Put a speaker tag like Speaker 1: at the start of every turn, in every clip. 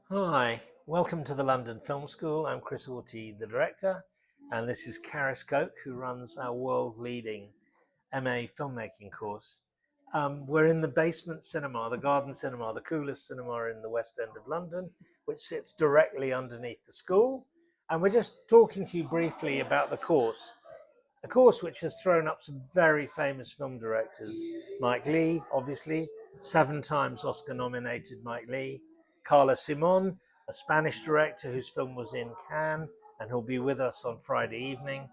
Speaker 1: Hi, welcome to the London Film School. I'm Chris Auty, the director, and this is Charis, who runs our world-leading MA Filmmaking course. We're in the basement cinema, the garden cinema, the coolest cinema in the West End of London, which sits directly underneath the school. And we're just talking to you briefly about the course. A course which has thrown up some very famous film directors. Mike Leigh, obviously, 7 times Oscar nominated Mike Leigh. Carla Simon, a Spanish director whose film was in Cannes and who'll be with us on Friday evening.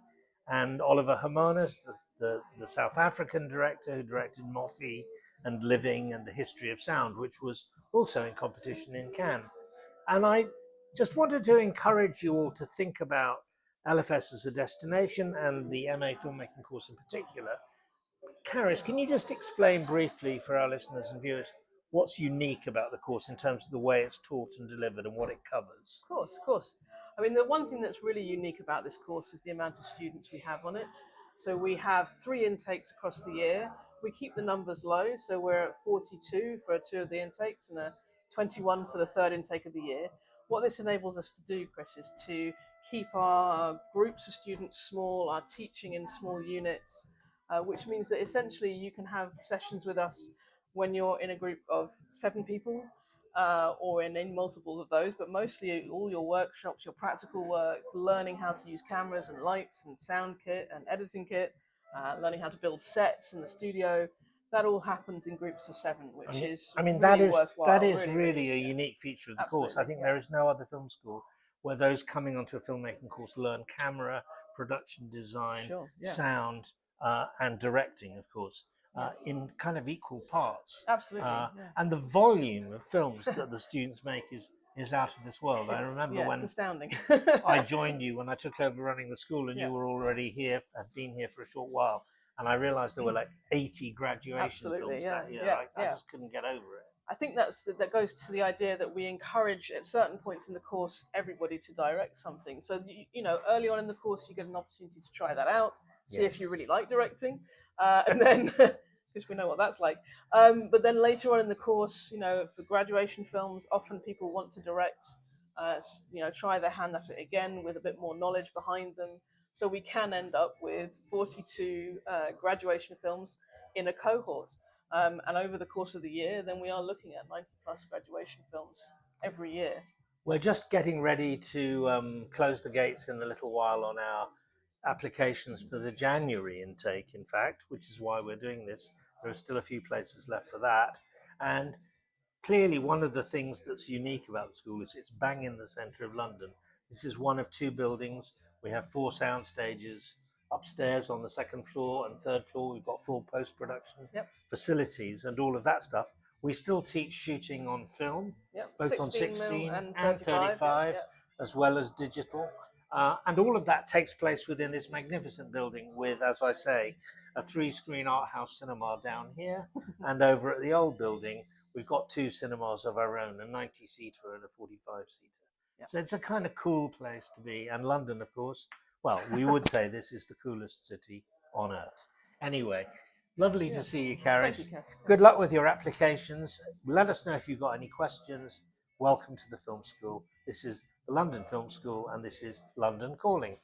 Speaker 1: And Oliver Hermanus, the South African director who directed Moffie and Living and The History of Sound, which was also in competition in Cannes. And I just wanted to encourage you all to think about LFS as a destination and the MA Filmmaking course in particular. Charis, can you just explain briefly for our listeners and viewers what's unique about the course in terms of the way it's taught and delivered and what it covers?
Speaker 2: Of course, of course. I mean, the one thing that's really unique about this course is the amount of students we have on it. So we have 3 intakes across the year. We keep the numbers low, so we're at 42 for 2 of the intakes and 21 for the 3rd intake of the year. What this enables us to do, Chris, is to keep our groups of students small, our teaching in small units, which means that essentially you can have sessions with us when you're in a group of 7 people, or in multiples of those, but mostly all your workshops, your practical work, learning how to use cameras and lights and sound kit and editing kit, learning how to build sets in the studio. That all happens in groups of 7, which is
Speaker 1: That
Speaker 2: really
Speaker 1: is
Speaker 2: worthwhile.
Speaker 1: really a unique feature of the course. I
Speaker 2: Absolutely,
Speaker 1: think
Speaker 2: yeah.
Speaker 1: there is no other film school where those coming onto a filmmaking course learn camera, production design,
Speaker 2: Sure, yeah.
Speaker 1: sound, and directing, of course, in kind of equal parts.
Speaker 2: Absolutely, yeah.
Speaker 1: And the volume of films that the students make is out of this world. I remember
Speaker 2: It's
Speaker 1: when
Speaker 2: astounding.
Speaker 1: I joined you when I took over running the school, and
Speaker 2: Yeah.
Speaker 1: you were already here, had been here for a short while. And I realized there were like 80 graduation
Speaker 2: Absolutely,
Speaker 1: films
Speaker 2: yeah,
Speaker 1: that year.
Speaker 2: yeah,
Speaker 1: I
Speaker 2: yeah.
Speaker 1: just couldn't get over it.
Speaker 2: I think that goes to the idea that we encourage at certain points in the course everybody to direct something. So early on in the course you get an opportunity to try that out, see if you really like directing, and then because we know what that's like. But then later on in the course, for graduation films, often people want to direct. Try their hand at it again with a bit more knowledge behind them. So we can end up with 42 graduation films in a cohort. And over the course of the year, then we are looking at 90 plus graduation films every year.
Speaker 1: We're just getting ready to close the gates in a little while on our applications for the January intake, in fact, which is why we're doing this. There are still a few places left for that. And clearly, one of the things that's unique about the school is it's bang in the centre of London. This is one of 2 buildings. We have 4 sound stages upstairs on the 2nd floor and 3rd floor. We've got full post-production facilities and all of that stuff. We still teach shooting on film, both on 16 and 35, as well as digital. And all of that takes place within this magnificent building with, as I say, a 3-screen art house cinema down here. And over at the old building, we've got 2 cinemas of our own, a 90-seater and a 45-seater. So it's a kind of cool place to be. And London, of course, well, we would say this is the coolest city on earth. Anyway, lovely to see you, Charis.
Speaker 2: Thank you, Cass.
Speaker 1: Good luck with your applications. Let us know if you've got any questions. Welcome to the film school. This is the London Film School, and this is London Calling.